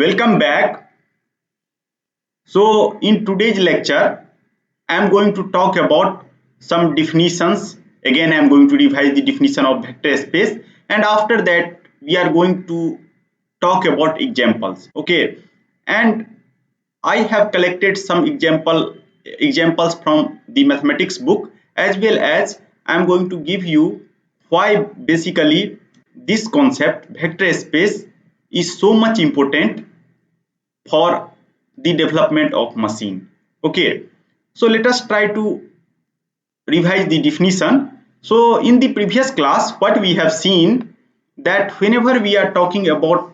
Welcome back. So in today's lecture, I am going to talk about some definitions. Again, I am going to revise the definition of vector space, and after that we are going to talk about examples. Okay, and I have collected some examples from the mathematics book, as well as I am going to give you why basically this concept vector space is so much important for the development of machine. Okay, so let us try to revise the definition. So in the previous class, what we have seen that whenever we are talking about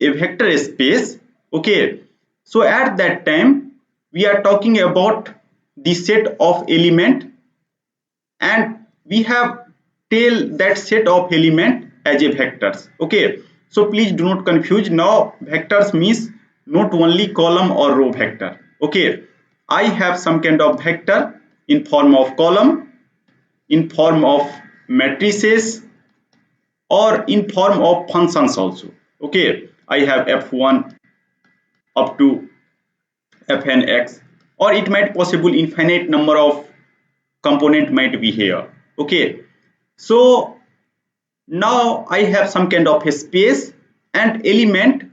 a vector space, okay, so at that time we are talking about the set of element, and we have tell that set of element as a vectors. Okay, so please do not confuse. Now vectors means not only column or row vector. Okay, I have some kind of vector in form of column, in form of matrices, or in form of functions also. Okay, I have f1 up to fnx, or it might possible infinite number of component might be here. Okay, so now I have some kind of a space and element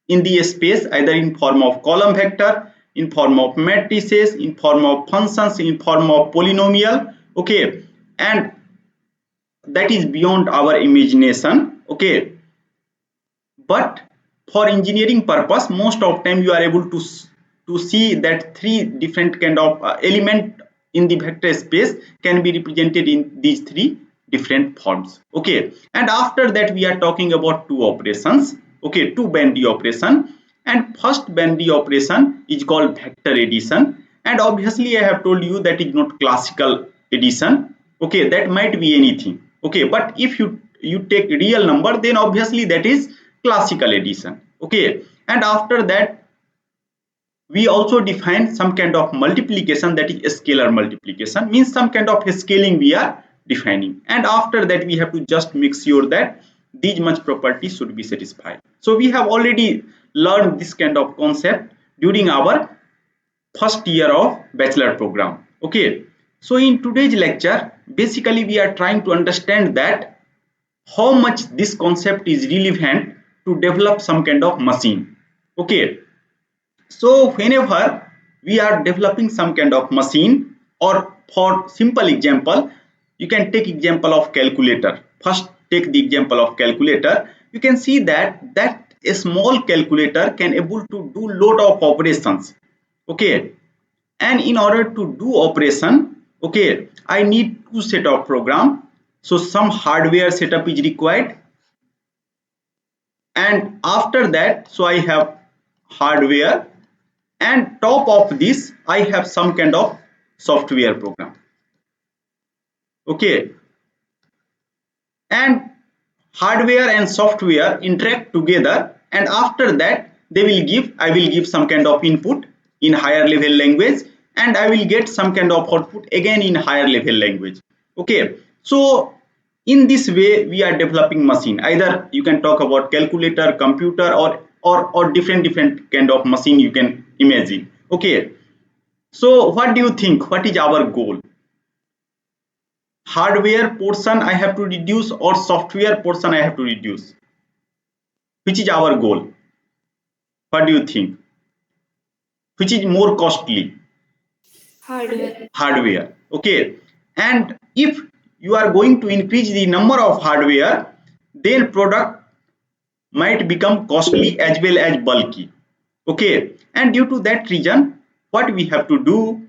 in the space, either in form of column vector, in form of matrices, in form of functions, in form of polynomial. Okay, and that is beyond our imagination. Okay, but for engineering purpose, most of time you are able to see that three different kind of element in the vector space can be represented in these three different forms. Okay, and after that we are talking about two operations. Okay, two binary operation, and first binary operation is called vector addition, and obviously I have told you that is not classical addition. Okay, that might be anything. Okay, but if you take real number, then obviously that is classical addition. Okay, and after that we also define some kind of multiplication, that is scalar multiplication, means some kind of scaling we are defining, and after that we have to just make sure that these much properties should be satisfied. So we have already learned this kind of concept during our first year of bachelor program. Okay, so in today's lecture basically we are trying to understand that how much this concept is relevant to develop some kind of machine. Okay, so whenever we are developing some kind of machine, or for simple example, you can take example of calculator. First take the example of calculator. You can see that a small calculator can able to do lot of operations. Okay, and in order to do operation, okay, I need two set of program. So some hardware setup is required, and after that, so I have hardware, and top of this I have some kind of software program. Okay, and hardware and software interact together, and after that I will give some kind of input in higher level language, and I will get some kind of output again in higher level language. Okay, so in this way we are developing machine. Either you can talk about calculator, computer, or different kind of machine you can imagine. Okay, so what do you think, what is our goal? Hardware portion I have to reduce, or software portion I have to reduce? Which is our goal? What do you think? Which is more costly? Hardware. Hardware. Okay, and if you are going to increase the number of hardware, then product might become costly as well as bulky. Okay, and due to that reason, what we have to do,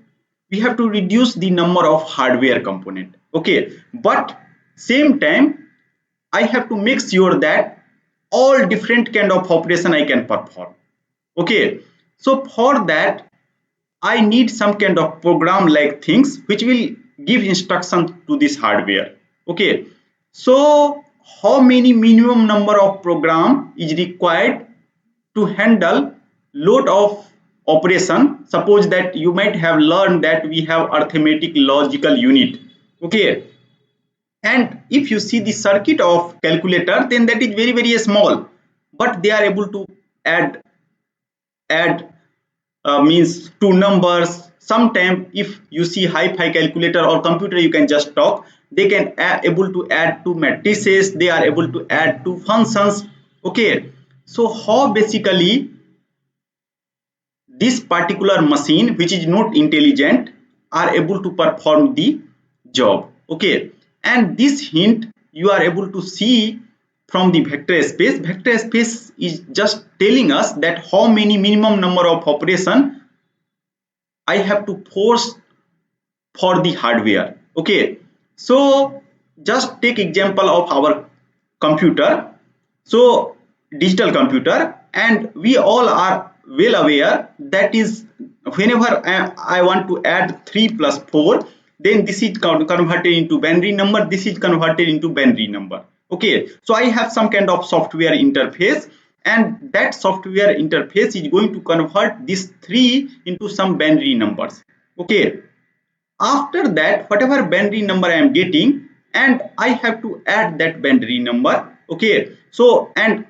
we have to reduce the number of hardware component. Okay, but same time I have to make sure that all different kind of operation I can perform. Okay, so for that I need some kind of program like things which will give instruction to this hardware. Okay, so how many minimum number of program is required to handle load of operation? Suppose that you might have learned that we have arithmetic logical unit. Okay, and if you see the circuit of calculator, then that is very small, but they are able to add add means two numbers. Sometimes if you see hi-fi calculator or computer, you can just talk, they can able to add two matrices, they are able to add two functions. Okay, so how basically this particular machine which is not intelligent are able to perform the job. Okay, and this hint you are able to see from the vector space. Vector space is just telling us that how many minimum number of operation I have to force for the hardware. Okay, so just take example of our computer. So digital computer, and we all are well aware that is whenever I want to add 3 plus 4, then this is converted into binary number, this is converted into binary number. Okay, so I have some kind of software interface, and that software interface is going to convert this 3 into some binary numbers. Okay, after that whatever binary number I am getting, and I have to add that binary number. Okay, so and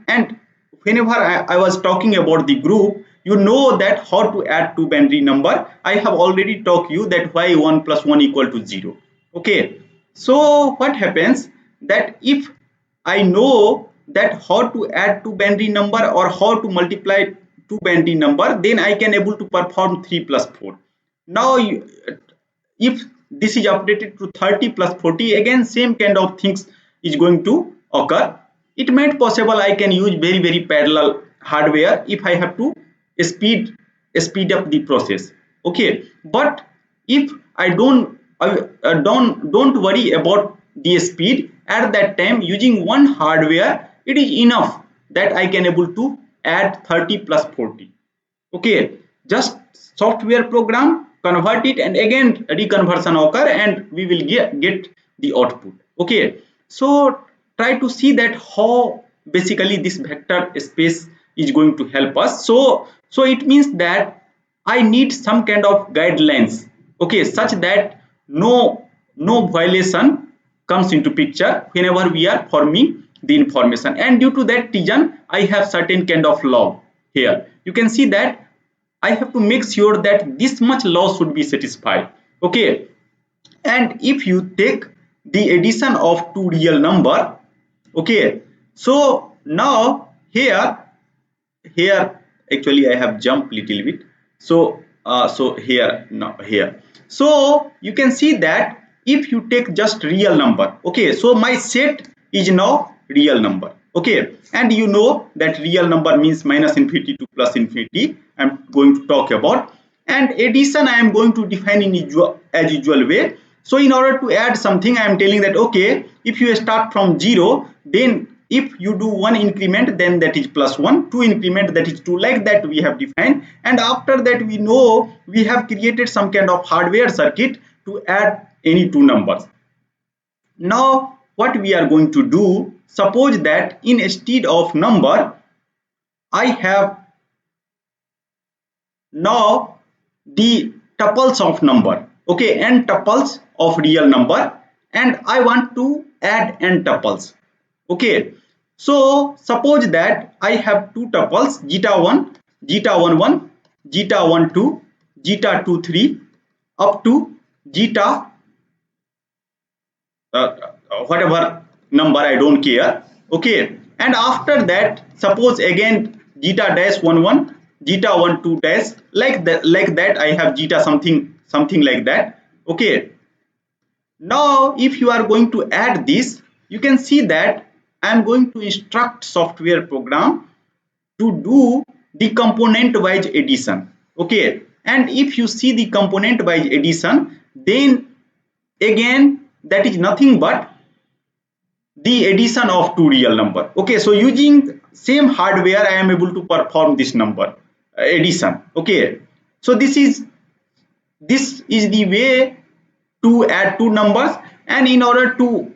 whenever I was talking about the group, you know that how to add two binary number. I have already taught you that why 1 plus 1 equal to 0. Okay, so what happens that if I know that how to add two binary number or how to multiply two binary number, then I can able to perform 3 plus 4. Now if this is updated to 30 plus 40, again same kind of things is going to occur. It might possible I can use very parallel hardware if I have to speed speed up the process. Okay, but if I don't worry about the speed, at that time using one hardware it is enough that I can able to add 30 plus 40. Okay, just software program convert it, and again reconversion occur, and we will get the output. Okay, so try to see that how basically this vector space is going to help us. So it means that I need some kind of guidelines, okay, such that no violation comes into picture whenever we are forming the information. And due to that reason I have certain kind of law here. You can see that I have to make sure that this much law should be satisfied. Okay, and if you take the addition of two real number, okay, so now here actually I have jumped little bit. So here, now here, so you can see that if you take just real number, okay, so my set is now real number. Okay, and you know that real number means minus infinity to plus infinity I'm going to talk about. And addition I am going to define in as usual way. So in order to add something I am telling that okay, if you start from 0, then if you do one increment, then that is plus 1, two increment, that is 2, like that we have defined. And after that we know we have created some kind of hardware circuit to add any two numbers. Now what we are going to do, suppose that instead of number I have now the tuples of number, okay, n tuples of real number, and I want to add n tuples. Okay, so suppose that I have two tuples, zeta 1, zeta 1 1, zeta 1 2, zeta 2 3, up to zeta whatever number, I don't care. Okay, and after that suppose again zeta dash 1 1, zeta 1 2 dash, like that I have zeta something like that. Okay, now if you are going to add this, you can see that I am going to instruct software program to do the component wise addition. Okay, and if you see the component wise addition, then again that is nothing but the addition of two real number. Okay, so using same hardware I am able to perform this number addition. Okay, so this is the way to add two numbers. And in order to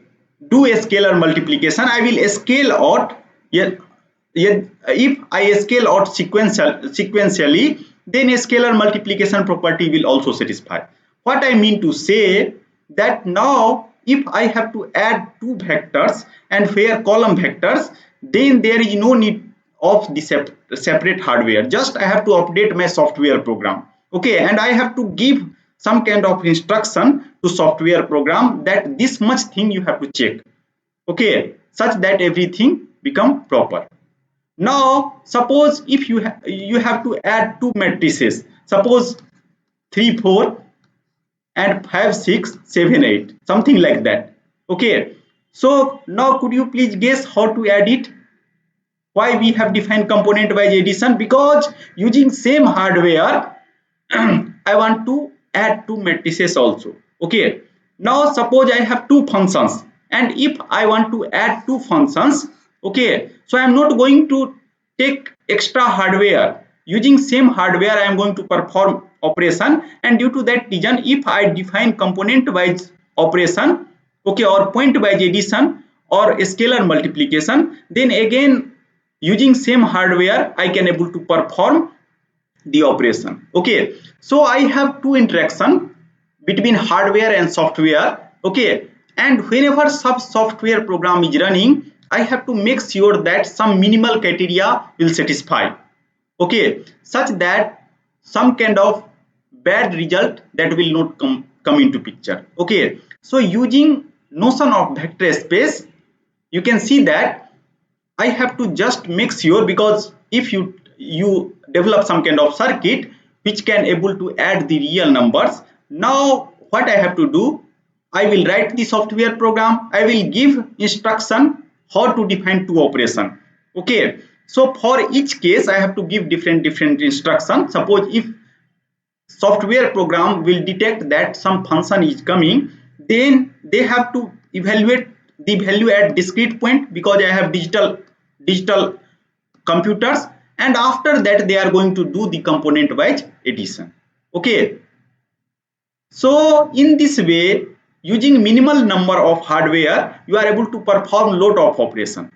do a scalar multiplication, I will scale out. If I scale out sequentially, then a scalar multiplication property will also satisfy. What I mean to say that now if I have to add two vectors and pair column vectors, then there is no need of the separate hardware. Just I have to update my software program. Okay, and I have to give some kind of instruction to software program that this much thing you have to check. Okay, such that everything become proper. Now suppose if you have to add two matrices, suppose 3 4 and 5 6 7 8, something like that. Okay, so now could you please guess how to add it? Why we have defined component wise addition? Because using same hardware I want to add two matrices also. Okay, now suppose I have two functions, and if I want to add two functions, okay, so I am not going to take extra hardware. Using same hardware I am going to perform operation, and due to that reason if I define component wise operation, okay, or point wise addition or scalar multiplication, then again using same hardware I can able to perform the operation. Okay, so I have two interaction between hardware and software. Okay, and whenever sub software program is running, I have to make sure that some minimal criteria will satisfy. Okay, such that some kind of bad result that will not come into picture. Okay, so using notion of vector space, you can see that I have to just make sure, because if you develop some kind of circuit which can able to add the real numbers, now what I have to do, I will write the software program, I will give instruction how to define two operation. Okay, so for each case I have to give different instruction. Suppose if software program will detect that some function is coming, then they have to evaluate the value at discrete point, because I have digital computers, and after that they are going to do the component wise addition. Okay, so in this way, using minimal number of hardware you are able to perform lot of operation.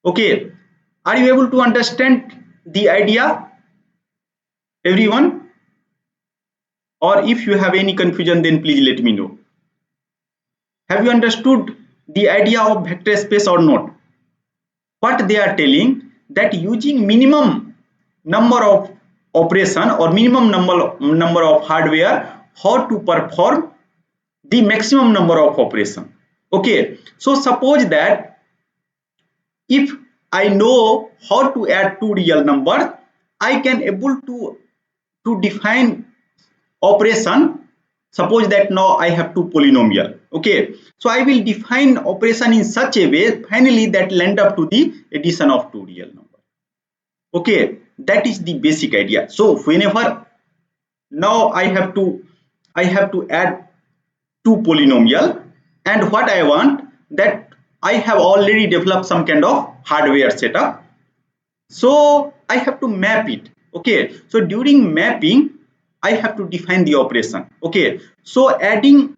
Okay, are you able to understand the idea, everyone? Or if you have any confusion, then please let me know. Have you understood the idea of vector space or not? What they are telling, that using minimum number of operation or minimum number of hardware, how to perform the maximum number of operation. Okay, so suppose that if I know how to add two real numbers, I can able to define operation. Suppose that now I have two polynomial. Okay, so I will define operation in such a way finally that land up to the addition of two real numbers. Okay, that is the basic idea. So whenever now I have to add two polynomial, and what I want, that I have already developed some kind of hardware setup, so I have to map it. Okay, so during mapping I have to define the operation. Okay, so adding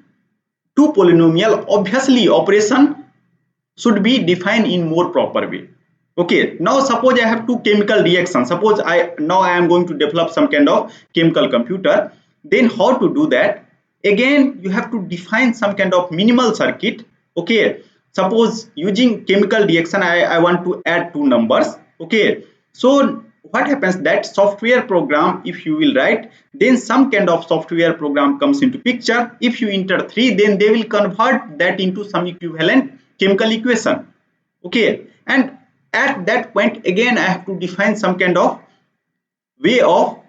two polynomial, obviously operation should be defined in more proper way. Okay, now suppose I have two chemical reactions. Suppose I am going to develop some kind of chemical computer. Then how to do that? Again you have to define some kind of minimal circuit. Okay, suppose using chemical reaction I want to add two numbers. Okay, so what happens, that software program if you will write, then some kind of software program comes into picture. If you enter 3, then they will convert that into some equivalent chemical equation. Okay, and at that point again I have to define some kind of way of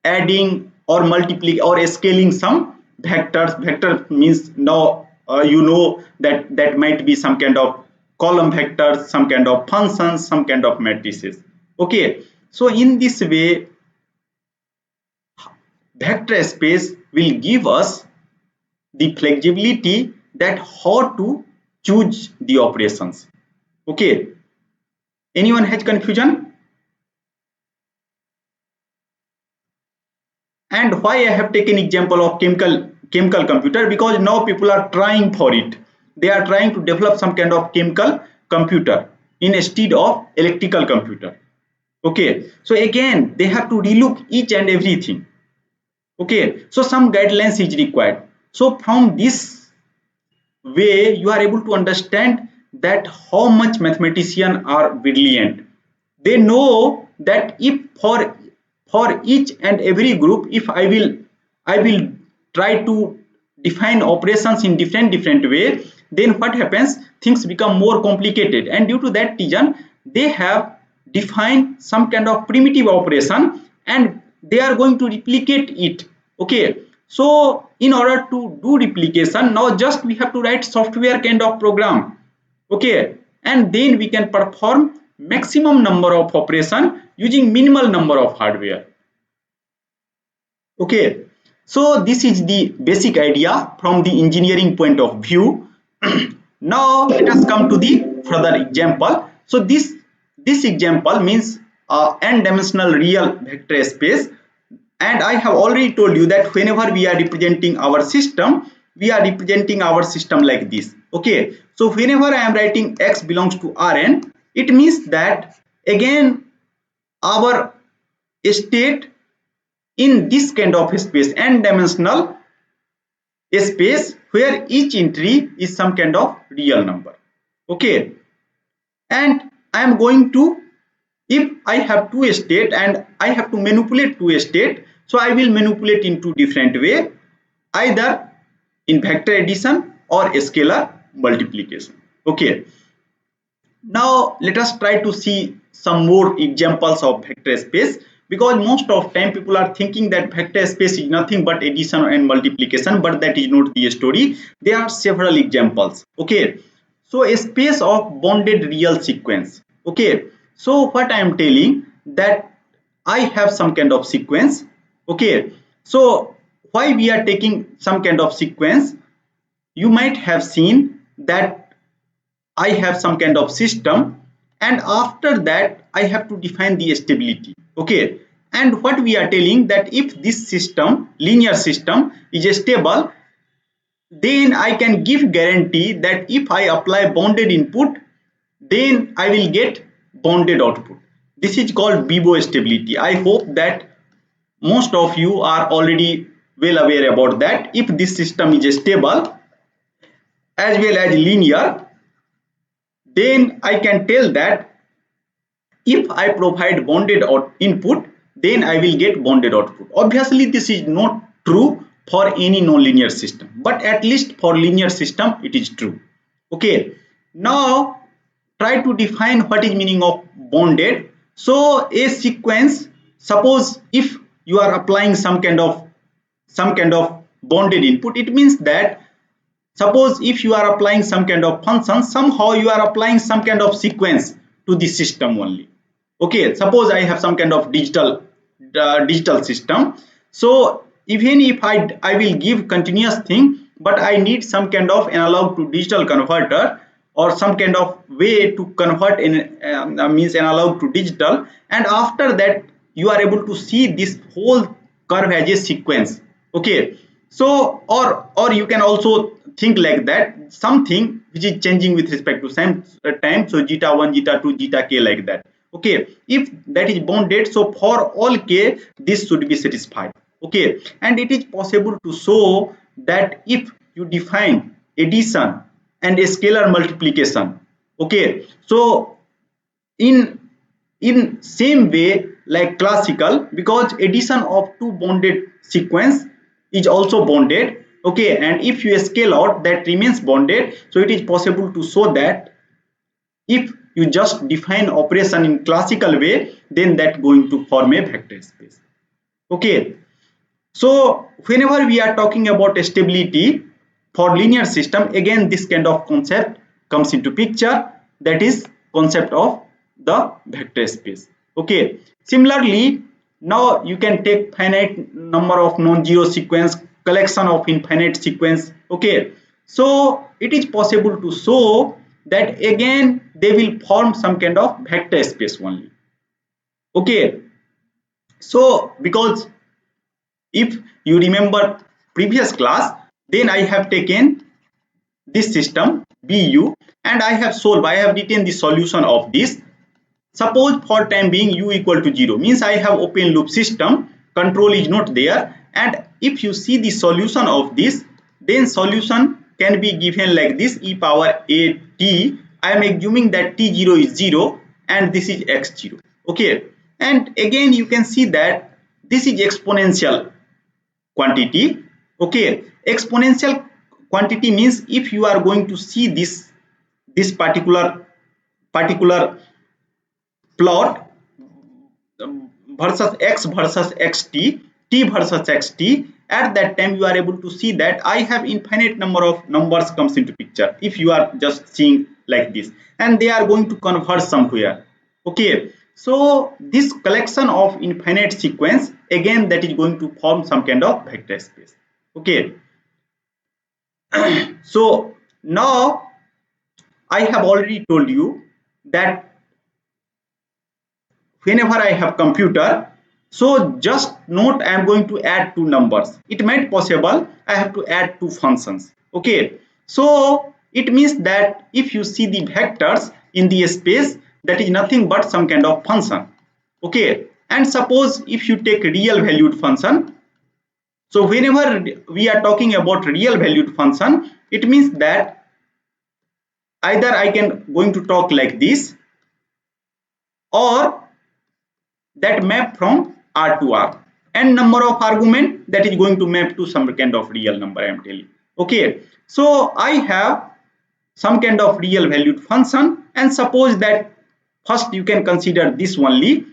adding or multiplying or scaling some vectors. Vector means now you know that that might be some kind of column vectors, some kind of functions, some kind of matrices. Okay, so in this way vector space will give us the flexibility that how to choose the operations. Okay, anyone has confusion? And why I have taken example of chemical computer, because now people are trying for it. They are trying to develop some kind of chemical computer instead of electrical computer. Okay, so again they have to relook each and everything. Okay, so some guidelines is required. So from this way you are able to understand that how much mathematicians are brilliant. they know that if for each and every group, if I will try to define operations in different way, then what happens, things become more complicated, and due to that reason they have defined some kind of primitive operation and they are going to replicate it. Okay, so in order to do replication, now just we have to write software kind of program. Okay, and then we can perform maximum number of operation using minimal number of hardware. Okay, so this is the basic idea from the engineering point of view. Now let us come to the further example. So this example means n-dimensional real vector space, and I have already told you that whenever we are representing our system, we are representing our system like this. Okay, so whenever I am writing x belongs to Rn, it means that again our state in this kind of space, n-dimensional space, where each entry is some kind of real number. Okay, and I am going to, if I have two state and I have to manipulate two state, so I will manipulate in two different way, either in vector addition or scalar multiplication. Okay, now let us try to see some more examples of vector space, because most of time people are thinking that vector space is nothing but addition and multiplication, but that is not the story. There are several examples. Okay, so a space of bounded real sequence. Okay, so what I am telling, that I have some kind of sequence. Okay, so why we are taking some kind of sequence, you might have seen that I have some kind of system, and after that I have to define the stability. Okay, and what we are telling, that if this system, linear system, is stable, then I can give guarantee that if I apply bounded input, then I will get bounded output. This is called Bibo stability. I hope that most of you are already well aware about that. If this system is stable as well as linear, then I can tell that if I provide bounded input, then I will get bounded output. Obviously, this is not true for any non-linear system, but at least for linear system, it is true. Okay, now try to define what is meaning of bounded. So a sequence, suppose if you are applying some kind of bounded input, it means that suppose if you are applying some kind of function, somehow you are applying some kind of sequence to the system only. Okay, suppose I have some kind of digital system. So even if I will give continuous thing, but I need some kind of analog to digital converter, or some kind of way to convert in means analog to digital, and after that you are able to see this whole curve as a sequence. Okay, so or you can also think like that, something which is changing with respect to same time, so zeta 1, zeta 2, zeta k, like that. Okay, if that is bounded, so for all k this should be satisfied. Okay, and it is possible to show that if you define addition and a scalar multiplication. Okay, so in same way like classical, because addition of two bounded sequence is also bounded. Okay, and if you scale out, that remains bounded. So it is possible to show that if you just define operation in classical way, then that going to form a vector space. Okay, so whenever we are talking about stability for linear system, again this kind of concept comes into picture, that is concept of the vector space. Okay, similarly, now you can take finite number of non-zero sequence, collection of infinite sequence. Okay, so it is possible to show that again they will form some kind of vector space only. Okay, so because if you remember previous class, then I have taken this system BU and I have solved, I have written the solution of this. Suppose for time being u equal to 0, means I have open loop system, control is not there, and if you see the solution of this, then solution can be given like this: e power a t. I am assuming that t0 is 0 and this is x0. Okay, and again you can see that this is exponential quantity. Okay, exponential quantity means if you are going to see this particular plot, versus x versus xt, t versus xt, at that time you are able to see that I have infinite number of numbers comes into picture if you are just seeing like this, and they are going to converge somewhere. Okay, so this collection of infinite sequence, again that is going to form some kind of vector space. Okay, so now I have already told you that whenever I have computer, so just note I am going to add two numbers. It might possible I have to add two functions. Okay, so it means that if you see the vectors in the space, that is nothing but some kind of function. Okay, and suppose if you take real valued function, so whenever we are talking about real valued function, it means that either I can going to talk like this, or that map from R to R, and number of argument that is going to map to some kind of real number, I am telling. Okay, so I have some kind of real valued function, and suppose that first you can consider this only,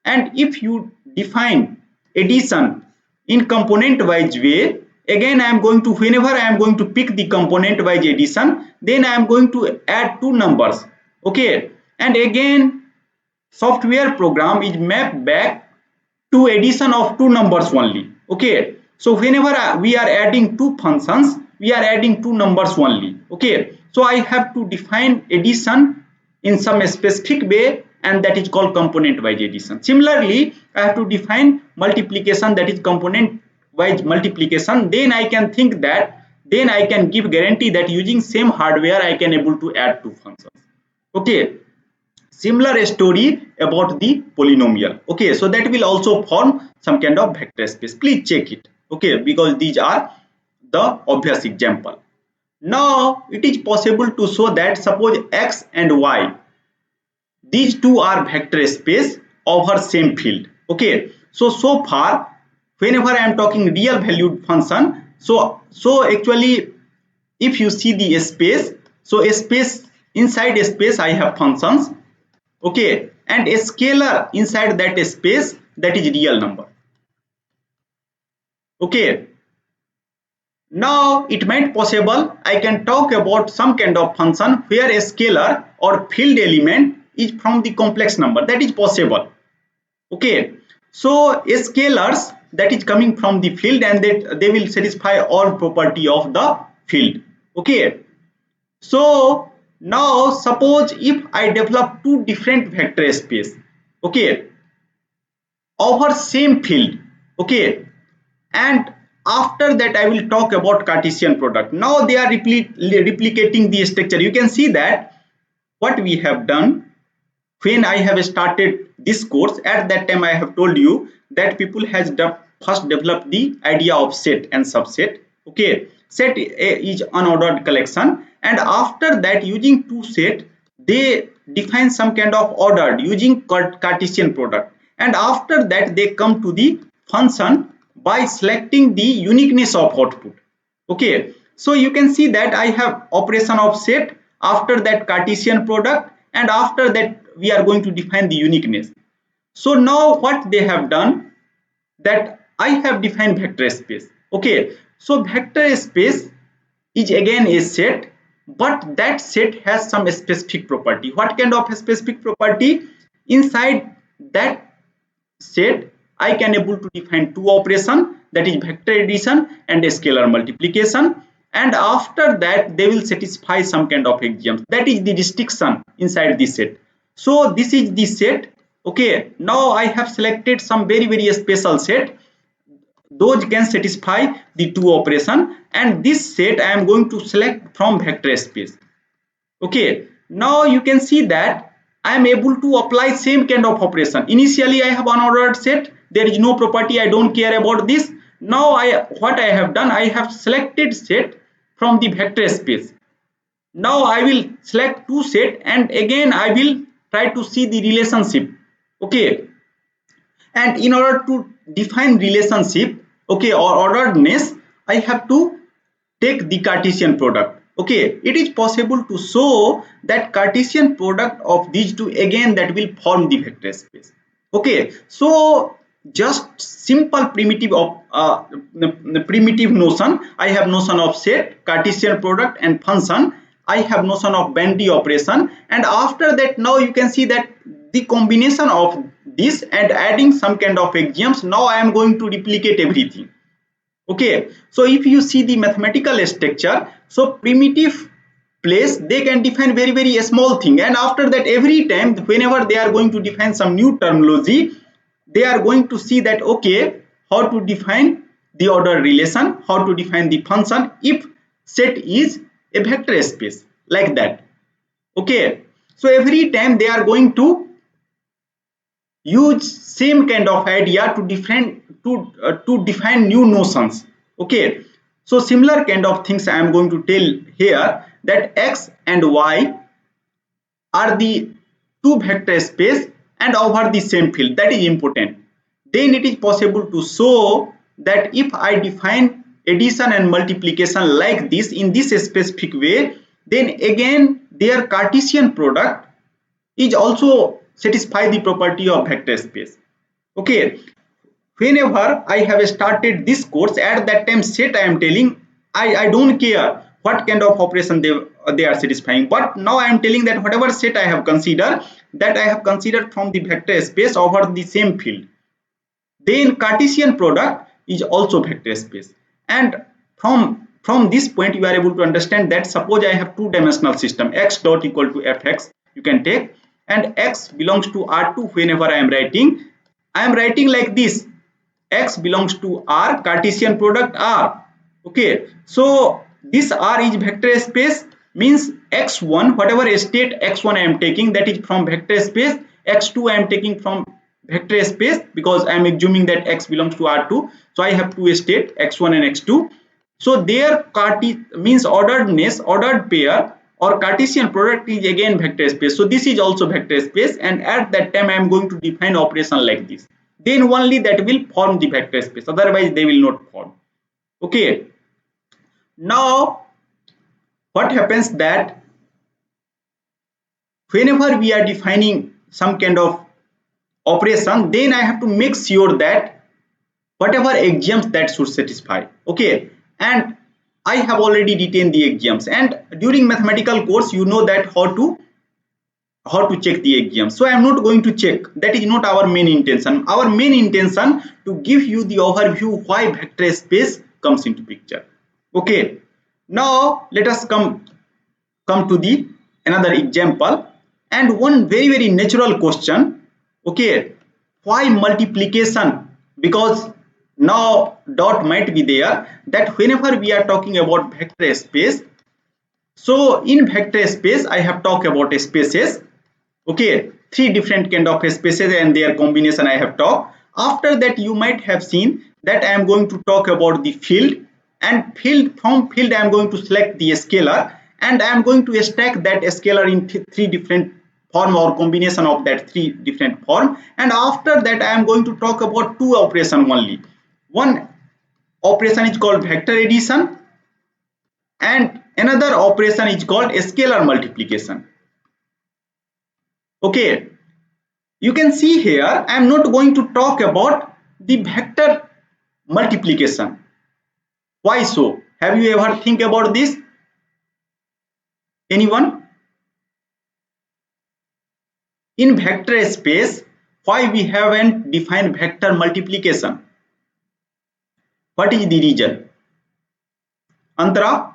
and if you define addition in component wise way, again I am going to, whenever I am going to pick the component wise addition, then I am going to add two numbers. Okay, and again software program is mapped back to addition of two numbers only. Okay, so whenever we are adding two functions, we are adding two numbers only. Okay, so I have to define addition in some specific way, and that is called component wise addition. Similarly, I have to define multiplication, that is component wise multiplication. Then I can think that, then I can give guarantee that using same hardware I can able to add two functions. Okay, similar story about the polynomial. Okay, so that will also form some kind of vector space. Please check it. Okay, because these are the obvious example. Now it is possible to show that suppose x and y, these two are vector space over same field. Okay, so far whenever I am talking real valued function, so actually if you see the space, so a space, inside a space I have functions. Okay, and a scalar inside that space, that is real number. Okay, now it might possible I can talk about some kind of function where a scalar or field element is from the complex number, that is possible. Okay, so a scalars that is coming from the field, and that they will satisfy all property of the field. Okay, so now suppose if I develop two different vector space, okay, over same field. Okay, and after that I will talk about Cartesian product. Now they are replicating the structure. You can see that what we have done when I have started this course, at that time I have told you that people has first developed the idea of set and subset. Okay, set is unordered collection, and after that using two set they define some kind of ordered using Cartesian product, and after that they come to the function by selecting the uniqueness of output. Okay, so you can see that I have operation of set, after that Cartesian product, and after that we are going to define the uniqueness. So now what they have done, that I have defined vector space. Okay, so vector space is again a set, but that set has some specific property. What kind of a specific property? Inside that set I can able to define two operation, that is vector addition and a scalar multiplication, and after that they will satisfy some kind of axioms, that is the restriction inside the set. So this is the set. Okay, now I have selected some very special set, those can satisfy the two operation, and this set I am going to select from vector space. Okay, now you can see that I am able to apply same kind of operation. Initially I have unordered set, there is no property, I don't care about this. Now what I have done, I have selected set from the vector space. Now I will select two set, and again I will try to see the relationship. Okay, and in order to define relationship, okay, or orderedness, I have to take the Cartesian product. Okay, it is possible to show that Cartesian product of these two again that will form the vector space. Okay, so just simple primitive of primitive notion. I have notion of set, Cartesian product, and function. I have notion of Bandy operation, and after that now you can see that the combination of this and adding some kind of axioms, now I am going to replicate everything. Okay, so if you see the mathematical structure, so primitive place they can define very small thing, and after that every time whenever they are going to define some new terminology, they are going to see that okay, how to define the order relation, how to define the function if set is a vector space, like that. Okay, so every time they are going to use same kind of idea to define new notions. Okay, so similar kind of things I am going to tell here, that x and y are the two vector space and over the same field, that is important. Then it is possible to show that if I define addition and multiplication like this in this specific way, then again their Cartesian product is also satisfy the property of vector space. Okay, whenever I have started this course, at that time set I am telling, I don't care what kind of operation they are satisfying, but now I am telling that whatever set I have considered, that I have considered from the vector space over the same field, then Cartesian product is also vector space. And from this point you are able to understand that suppose I have two dimensional system, x dot equal to fx you can take, and x belongs to R2. Whenever I am writing like this, x belongs to R, Cartesian product R. Okay, so this R is vector space, means x1, whatever state x1 I am taking, that is from vector space, x2 I am taking from vector space, because I am assuming that x belongs to R2. So I have two state, x1 and x2. So their means orderedness, ordered pair or Cartesian product is again vector space. So this is also vector space, and at that time I am going to define operation like this. Then only that will form the vector space. Otherwise they will not form. Okay. Now what happens that whenever we are defining some kind of operation, then I have to make sure that whatever axioms that should satisfy. Okay, and I have already detailed the axioms, and during mathematical course you know that how to check the axioms. So I am not going to check, that is not our main intention. Our main intention to give you the overview why vector space comes into picture. Okay, now let us come to the another example, and one very natural question. Okay, why multiplication? Because now dot might be there, that whenever we are talking about vector space, so in vector space I have talked about spaces. Okay, three different kind of spaces and their combination I have talked. After that you might have seen that I am going to talk about the field, and from field I am going to select the scalar, and I am going to stack that scalar in three different form or combination of that three different form, and after that I am going to talk about two operation only. One operation is called vector addition, and another operation is called scalar multiplication. Okay, you can see here I am not going to talk about the vector multiplication. Why so? Have you ever think about this? Anyone? In vector space, why we haven't defined vector multiplication? What is the reason? Antara?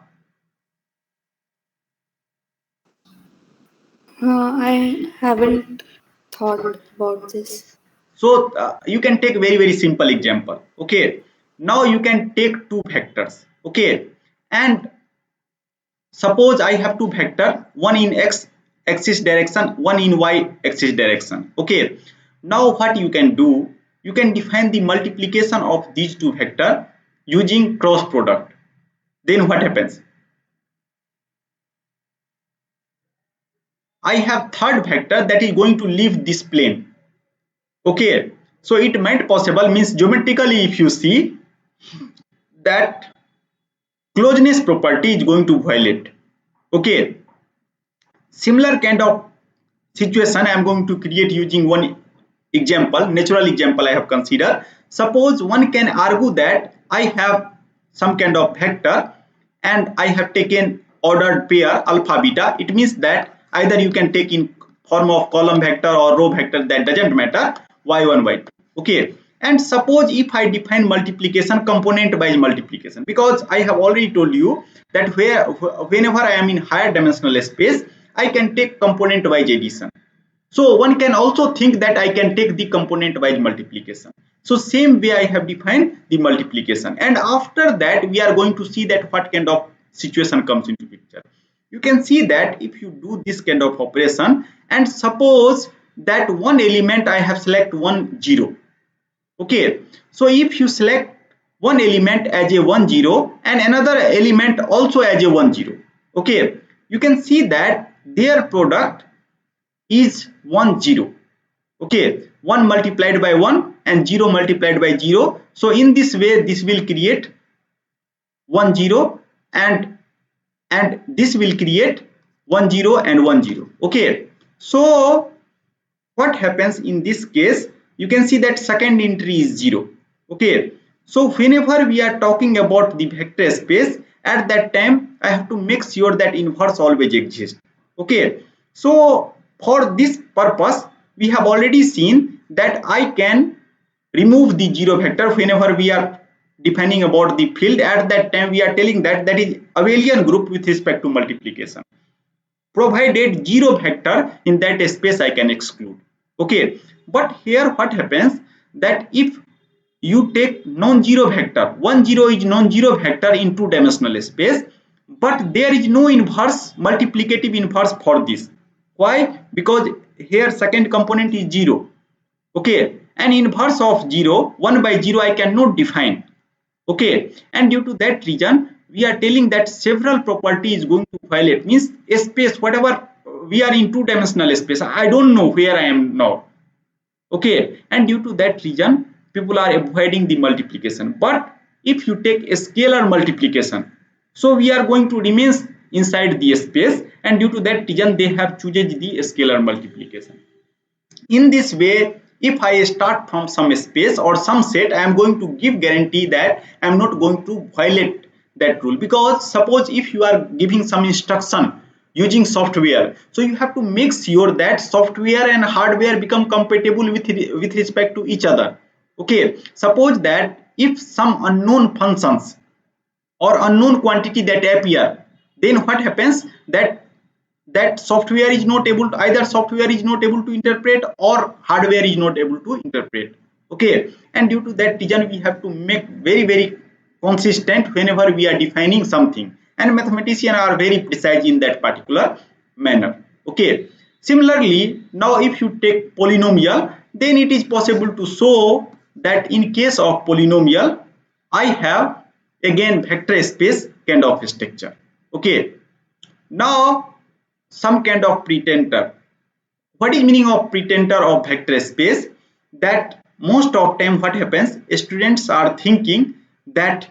I haven't thought about this. So you can take very simple example. Okay, now you can take two vectors. Okay, and suppose I have two vector, one in x axis direction, one in y axis direction. Okay, now what you can do, you can define the multiplication of these two vector using cross product. Then what happens? I have third vector that is going to leave this plane. Okay, so it might possible means geometrically if you see that closeness property is going to violate. Okay, similar kind of situation I am going to create using one example, natural example I have considered. Suppose one can argue that I have some kind of vector and I have taken ordered pair alpha beta. It means that either you can take in form of column vector or row vector, that doesn't matter, y1 y2. Okay, and suppose if I define multiplication component wise multiplication, because I have already told you that whenever I am in higher dimensional space I can take component wise addition. So one can also think that I can take the component wise multiplication. So same way I have defined the multiplication, and after that we are going to see that what kind of situation comes into picture. You can see that if you do this kind of operation and suppose that one element I have select 1 0. Okay, so if you select one element as a 1 0 and another element also as a 1 0, okay, you can see that their product is 1 0. Okay, 1 multiplied by 1 and 0 multiplied by 0. So in this way this will create 1 0, and this will create 1 0 and 1 0. Okay, so what happens in this case, you can see that second entry is 0. Okay, so whenever we are talking about the vector space, at that time I have to make sure that inverse always exists. Okay, so for this purpose we have already seen that I can remove the zero vector whenever we are defining about the field. At that time we are telling that that is abelian group with respect to multiplication, provided zero vector in that space I can exclude. Okay, but here what happens that if you take non-zero vector, 1 0 is non-zero vector in two dimensional space, but there is no inverse multiplicative inverse for this. Why? Because here second component is 0. Okay, and inverse of 0, 1 by 0 I cannot define. Okay, and due to that reason we are telling that several property is going to violate, means a space whatever we are in two dimensional space, I don't know where I am now. Okay, and due to that reason people are avoiding the multiplication. But if you take a scalar multiplication, so we are going to remain inside the space, and due to that reason they have chosen the scalar multiplication. In this way, if I start from some space or some set, I am going to give guarantee that I am not going to violate that rule. Because suppose if you are giving some instruction using software, so you have to make sure that software and hardware become compatible with respect to each other. Okay, suppose that if some unknown functions or unknown quantity that appear, then what happens that software is not able to, either software is not able to interpret or hardware is not able to interpret. Okay, and due to that reason we have to make very consistent whenever we are defining something, and mathematicians are very precise in that particular manner. Okay, similarly now if you take polynomial, then it is possible to show that in case of polynomial I have again vector space kind of structure. Okay, now some kind of pretender. What is meaning of pretender of vector space? That most of time what happens, students are thinking that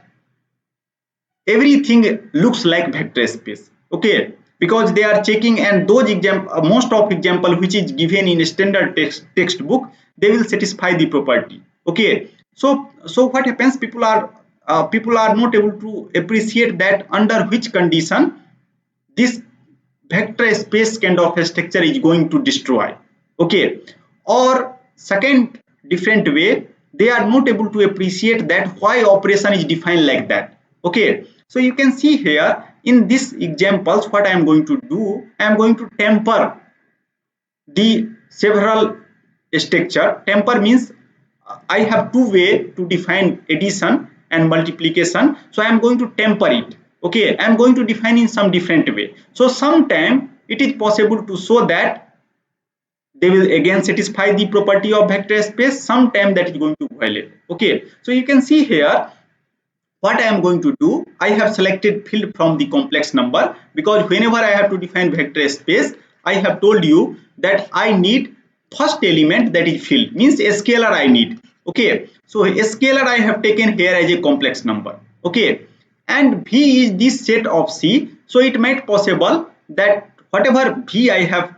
everything looks like vector space. Okay, because they are checking, and those example, most of example which is given in standard textbook, they will satisfy the property. Okay, so what happens, people are not able to appreciate that under which condition this vector space kind of a structure is going to destroy. Okay, or second different way, they are not able to appreciate that why operation is defined like that. Okay, so you can see here in this examples what I am going to do, I am going to temper the several structure. Temper means I have two way to define addition and multiplication, so I am going to temper it. Okay, I am going to define in some different way. So sometime it is possible to show that they will again satisfy the property of vector space, sometime that is going to violate. Okay, so you can see here what I am going to do, I have selected field from the complex number, because whenever I have to define vector space, I have told you that I need first element, that is field, means a scalar I need. Okay, so a scalar I have taken here as a complex number. Okay, and V is this set of C. So it might possible that whatever V I have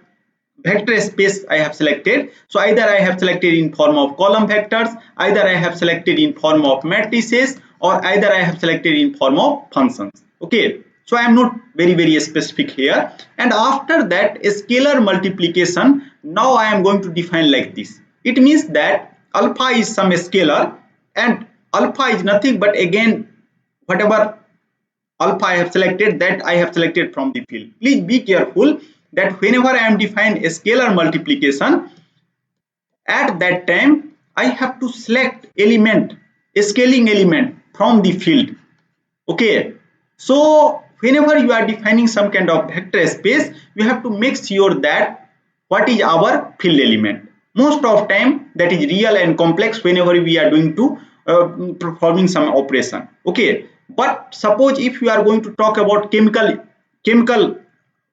vector space I have selected, so either I have selected in form of column vectors, either I have selected in form of matrices, or either I have selected in form of functions. Okay, so I am not very specific here. And after that, a scalar multiplication, now I am going to define like this. It means that alpha is some scalar, and alpha is nothing but again whatever alpha I have selected, that I have selected from the field. Please be careful that whenever I am defining a scalar multiplication, at that time I have to select element, a scaling element from the field. Okay, so whenever you are defining some kind of vector space, you have to make sure that what is our field element. Most of time that is real and complex whenever we are doing to performing some operation. Okay, but suppose if you are going to talk about chemical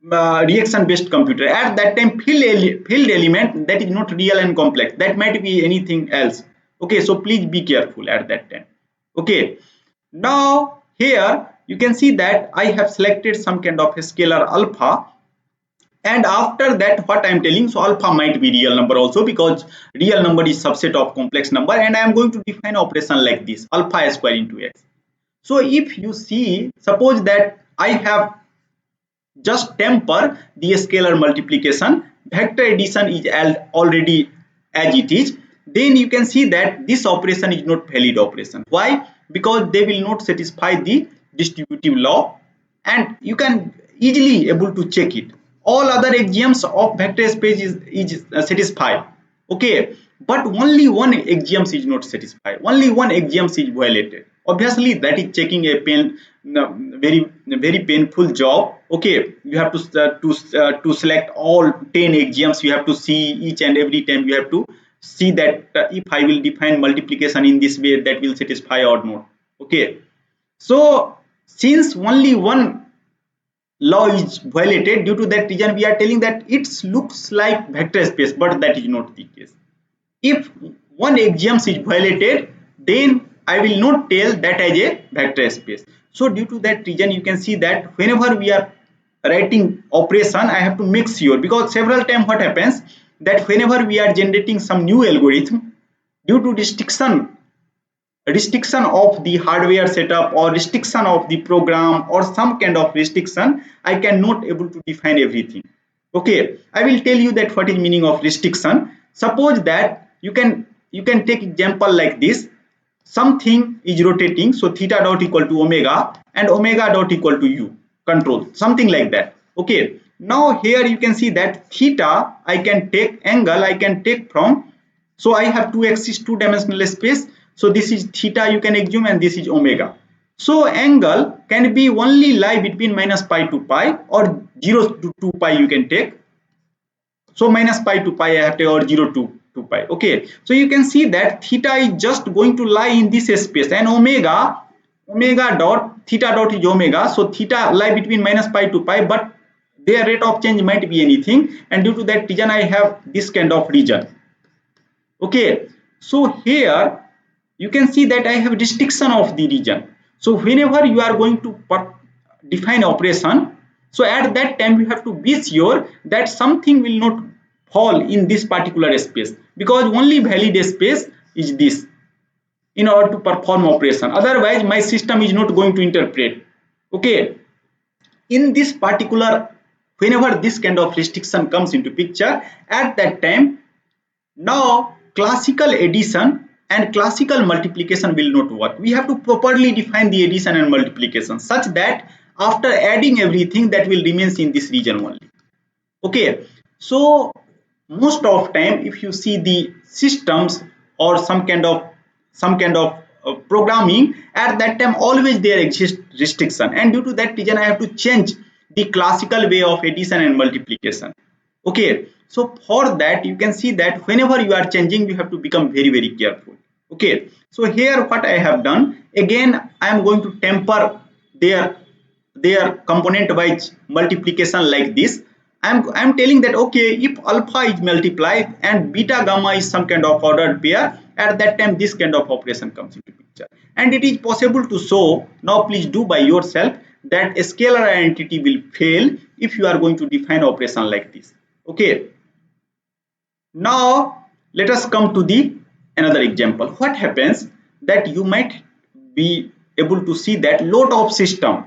reaction based computer, at that time field element, that is not real and complex, that might be anything else. Okay, so please be careful at that time. Okay, now here you can see that I have selected some kind of a scalar alpha, and after that what I am telling, so alpha might be real number also, because real number is subset of complex number, and I am going to define operation like this: alpha square into x. So if you see, suppose that I have just temper the scalar multiplication, vector addition is already as it is, then you can see that this operation is not valid operation. Why? Because they will not satisfy the distributive law, and you can easily able to check it. All other axioms of vector space is satisfied. Okay, but only one axiom is not satisfied, only one axiom is violated. Obviously that is checking a very painful job. Okay, you have to select all 10 axioms, you have to see each and every time, you have to see that if I will define multiplication in this way, that will satisfy or not. Okay, so since only one law is violated, due to that reason we are telling that it looks like vector space, but that is not the case. If one axiom is violated, then I will not tell that as a vector space. So due to that reason, you can see that whenever we are writing operation, I have to make sure, because several times what happens, that whenever we are generating some new algorithm, due to restriction of the hardware setup, or restriction of the program, or some kind of restriction, I cannot able to define everything. Okay, I will tell you that what is meaning of restriction. Suppose that you can take example like this: something is rotating, so theta dot equal to omega, and omega dot equal to u, control, something like that. Okay, now here you can see that theta I can take, angle I can take from, so I have two axis, two dimensional space, so this is theta you can assume, and this is omega. So angle can be only lie between minus pi to pi, or 0 to 2 pi you can take. So minus pi to pi I have to, or 0 to 2 pi. Okay, so you can see that theta is just going to lie in this space, and omega dot theta dot is omega, so theta lie between minus pi to pi, but their rate of change might be anything, and due to that region I have this kind of region. Okay, so here you can see that I have restriction of the region. So whenever you are going to define operation, so at that time you have to be sure that something will not fall in this particular space, because only valid space is this in order to perform operation, otherwise my system is not going to interpret. Okay, in this particular, whenever this kind of restriction comes into picture, at that time, now classical addition and classical multiplication will not work. We have to properly define the addition and multiplication such that after adding everything, that will remains in this region only. Okay, so most of time if you see the systems, or some kind of programming, at that time always there exists restriction, and due to that reason I have to change the classical way of addition and multiplication. Okay, so for that you can see that whenever you are changing, you have to become very careful. Okay, so here what I have done, again I am going to temper their component wise multiplication like this. I'm telling that okay, if alpha is multiplied and beta gamma is some kind of ordered pair, at that time this kind of operation comes into picture. And it is possible to show, now please do by yourself, that a scalar identity will fail if you are going to define operation like this. Okay. Now let us come to the another example. What happens that you might be able to see that lot of system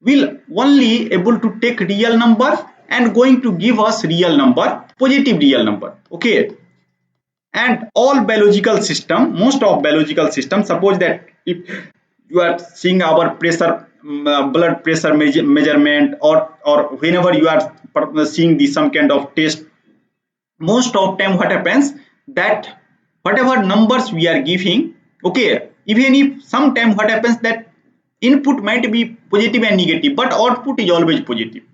will only able to take real number and going to give us real number, positive real number. Okay. And all biological system, most of biological system, suppose that if you are seeing our pressure, blood pressure measurement, or whenever you are seeing the some kind of test, most of time what happens that whatever numbers we are giving, okay, even if sometime what happens that input might be positive and negative but output is always positive.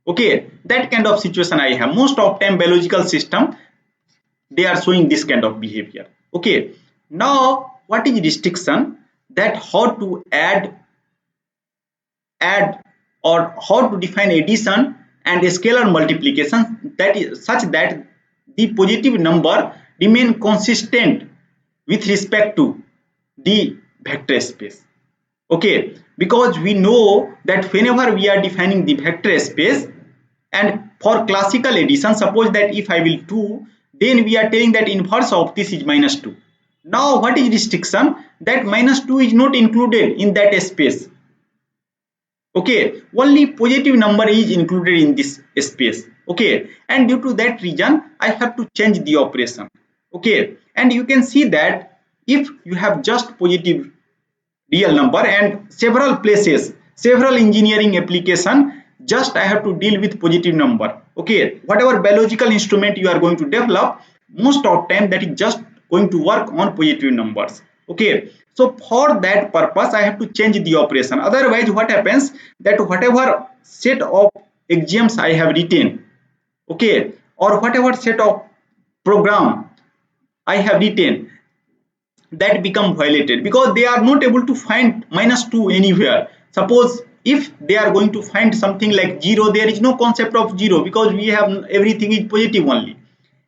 Okay, that kind of situation I have. Most of time biological system, they are showing this kind of behavior. Okay, now what is restriction, that how to add or how to define addition and scalar multiplication, that is such that the positive number remain consistent with respect to the vector space. Okay, because we know that whenever we are defining the vector space, and for classical addition, suppose that if I will 2, then we are telling that inverse of this is minus 2. Now what is restriction, that minus 2 is not included in that space. Okay, only positive number is included in this space. Okay, and due to that reason I have to change the operation. Okay, and you can see that if you have just positive real number and several places, several engineering application, just I have to deal with positive number. Okay, whatever biological instrument you are going to develop, most of time that is just going to work on positive numbers. Okay, so for that purpose I have to change the operation. Otherwise what happens that whatever set of axioms I have written, okay, or whatever set of program I have written, that become violated because they are not able to find minus 2 anywhere. Suppose if they are going to find something like 0, there is no concept of 0 because we have everything is positive only.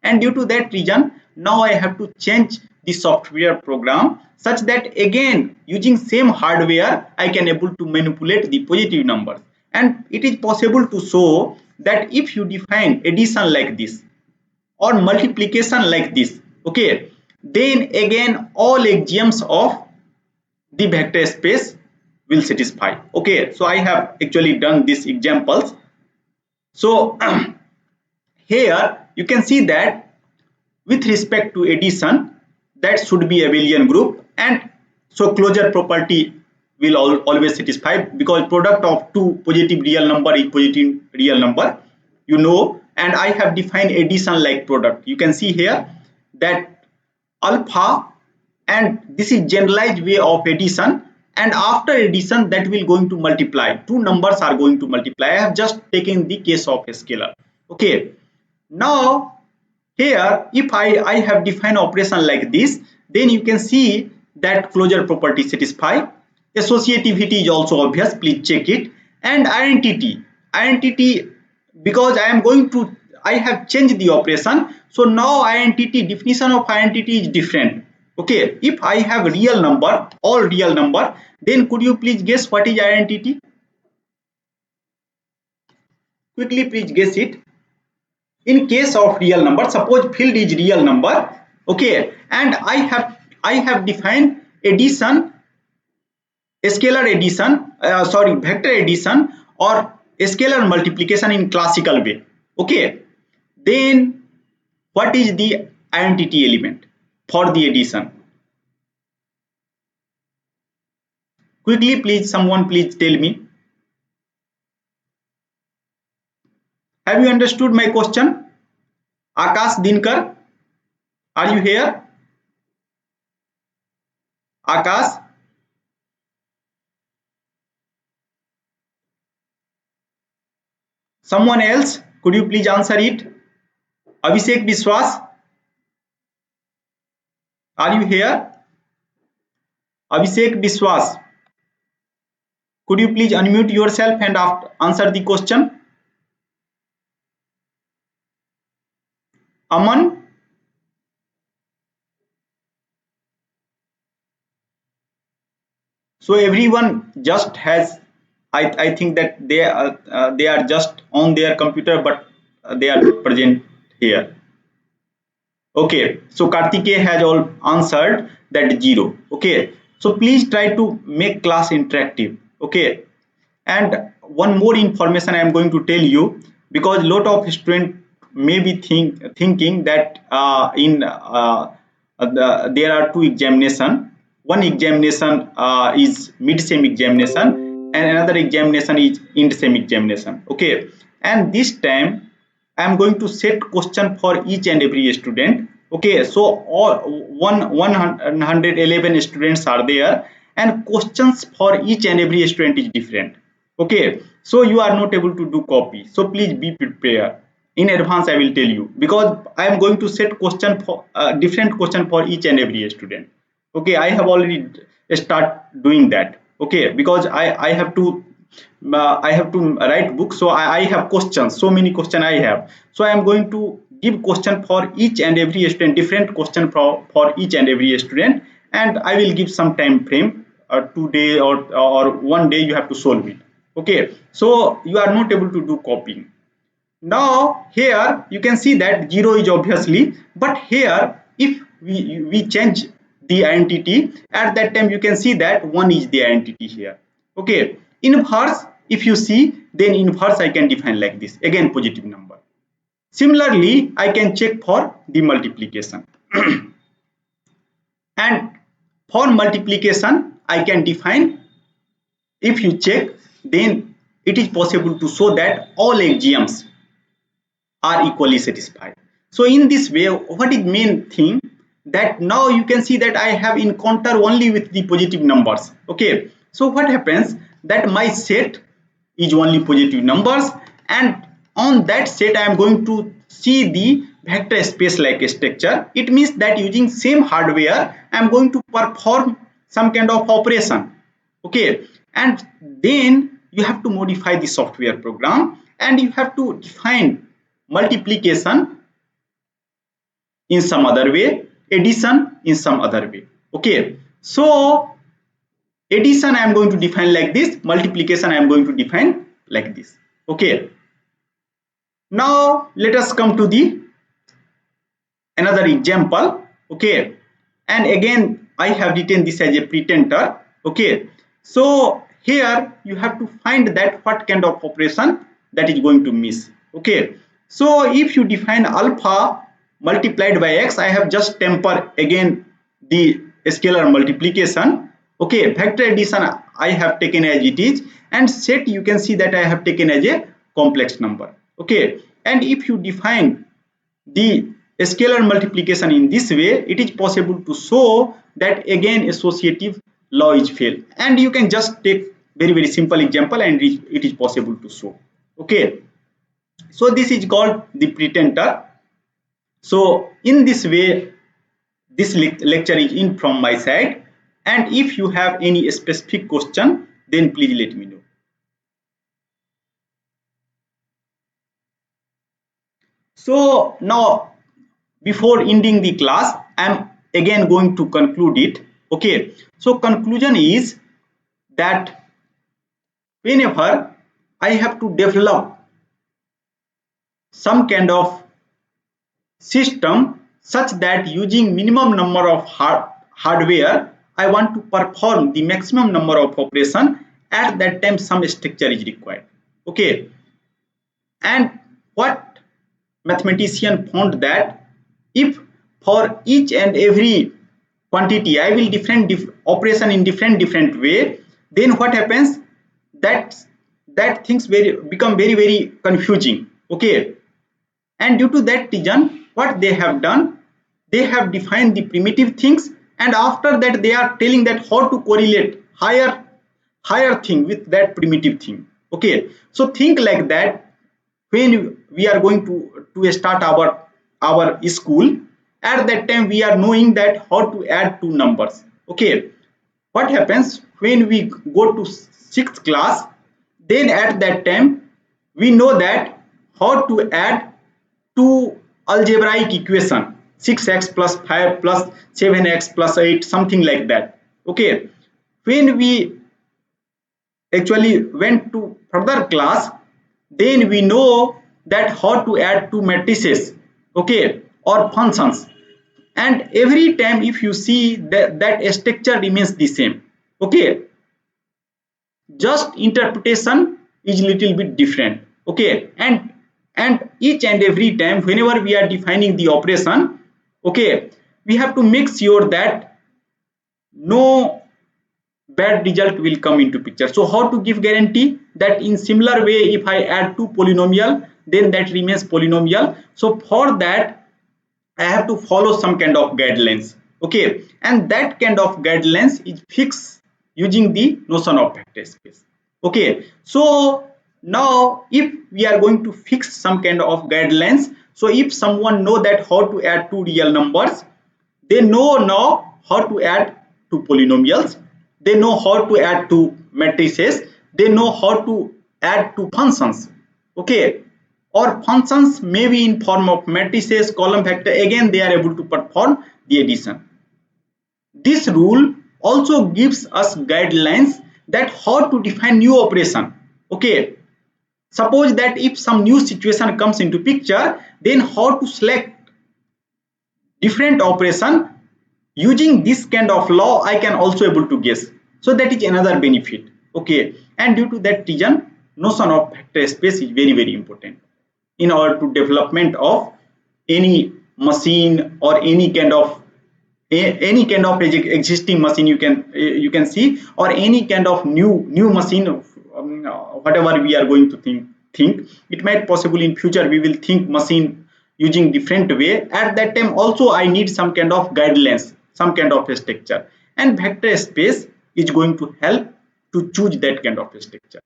And due to that reason now I have to change the software program such that again using same hardware I can able to manipulate the positive numbers. And it is possible to show that if you define addition like this or multiplication like this, okay, then again all axioms of the vector space will satisfy. Okay, so I have actually done these examples. So here you can see that with respect to addition, that should be abelian group, and so closure property will always satisfy because product of two positive real number is positive real number, you know. And I have defined addition like product. You can see here that alpha, and this is generalized way of addition, and after addition that will going to multiply, two numbers are going to multiply. I have just taken the case of a scalar. Okay, now here if I have defined operation like this, then you can see that closure property satisfy. Associativity is also obvious, please check it. And identity, because I am going to, I have changed the operation, so now identity, definition of identity is different. Okay, if I have real number, all real number, then could you please guess what is identity? Quickly please guess it. In case of real number, suppose field is real number, okay, and I have defined addition, scalar addition, sorry, vector addition or scalar multiplication in classical way. Okay, then what is the identity element for the addition? Quickly please, someone please tell me. Have you understood my question? Akash Dinkar, are you here? Akash, someone else, could you please answer it? Abhishek Biswas, are you here? Abhishek Biswas, could you please unmute yourself and answer the question? Aman, so everyone just has, I think that they are just on their computer, but they are not present here. Okay, so Kartikeya has all answered that 0. Okay, so please try to make class interactive. Okay, and one more information I am going to tell you, because lot of students may be thinking that there are two examination. One examination is mid-sem examination, and another examination is end-sem examination. Okay, and this time I am going to set question for each and every student. Okay, so all 111 students are there, and questions for each and every student is different. Okay, so you are not able to do copy. So please be prepared. In advance, I will tell you, because I am going to set question for different question for each and every student. Okay, I have already start doing that. Okay, because I have to write book, so I have questions, so many questions I have. So I am going to give question for each and every student, different question for each and every student, and I will give some time frame, 2 day or 1 day you have to solve it. Okay, so you are not able to do copying. Now here you can see that 0 is obviously, but here if we change the identity, at that time you can see that 1 is the identity here. Okay, inverse, if you see, then inverse I can define like this, again positive number. Similarly, I can check for the multiplication. And for multiplication I can define, if you check, then it is possible to show that all axioms are equally satisfied. So in this way, what is main thing, that now you can see that I have encounter only with the positive numbers. Okay, so what happens, that my set is only positive numbers, and on that set I am going to see the vector space like structure. It means that using same hardware I am going to perform some kind of operation. Okay, and then you have to modify the software program, and you have to define multiplication in some other way, addition in some other way. Okay, so addition I am going to define like this, multiplication I am going to define like this. Okay, now let us come to the another example. Okay, and again I have written this as a pretender. Okay, so here you have to find that what kind of operation that is going to miss. Okay, so if you define alpha multiplied by x, I have just temper again the scalar multiplication. Okay, vector addition I have taken as it is, and set you can see that I have taken as a complex number. Okay, and if you define the scalar multiplication in this way, it is possible to show that again associative law is failed, and you can just take very simple example and it is possible to show. Okay, so this is called the pretender. So in this way, this lecture is in from my side, and if you have any specific question, then please let me know. So now, before ending the class, I am again going to conclude it. Okay, so conclusion is that whenever I have to develop some kind of system such that using minimum number of hardware I want to perform the maximum number of operation, at that time some structure is required. Okay, and what mathematician found, that if for each and every quantity I will different operation in different way, then what happens, that that things become very confusing. Okay, and due to that reason, what they have done, they have defined the primitive things, and after that they are telling that how to correlate higher thing with that primitive thing. Okay, so think like that, when we are going to start our school, at that time we are knowing that how to add two numbers. Okay, what happens when we go to sixth class, then at that time we know that how to add two algebraic equation 6x plus 5 plus 7x plus 8, something like that. Okay, when we actually went to further class, then we know that how to add two matrices, okay, or functions. And every time if you see that structure remains the same, okay, just interpretation is little bit different, okay. And each and every time whenever we are defining the operation, okay, we have to make sure that no bad result will come into picture. So how to give guarantee that in similar way if I add two polynomial then that remains polynomial? So for that I have to follow some kind of guidelines, okay, and that kind of guidelines is fixed using the notion of vector space, okay. So now if we are going to fix some kind of guidelines, so if someone know that how to add two real numbers, they know now how to add two polynomials, they know how to add two matrices, they know how to add two functions, okay, or functions may be in form of matrices, column vector, again they are able to perform the addition. This rule also gives us guidelines that how to define new operation, okay. Suppose that if some new situation comes into picture, then how to select different operation. Using this kind of law I can also able to guess, so that is another benefit, okay. And due to that reason notion of vector space is very very important in order to development of any machine or any kind of existing machine you can see, or any kind of new machine, whatever we are going to think it might possible in future we will think machine using different way. At that time also I need some kind of guidelines, some kind of structure, and vector space is going to help to choose that kind of structure.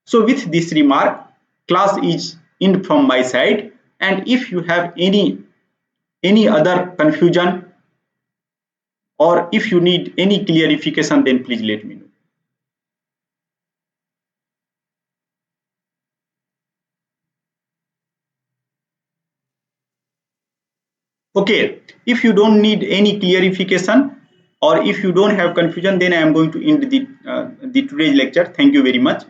So with this remark, class is in from my side, and if you have any other confusion or if you need any clarification, then please let me know. Okay, if you don't need any clarification or if you don't have confusion, then I am going to end the today's lecture. Thank you very much.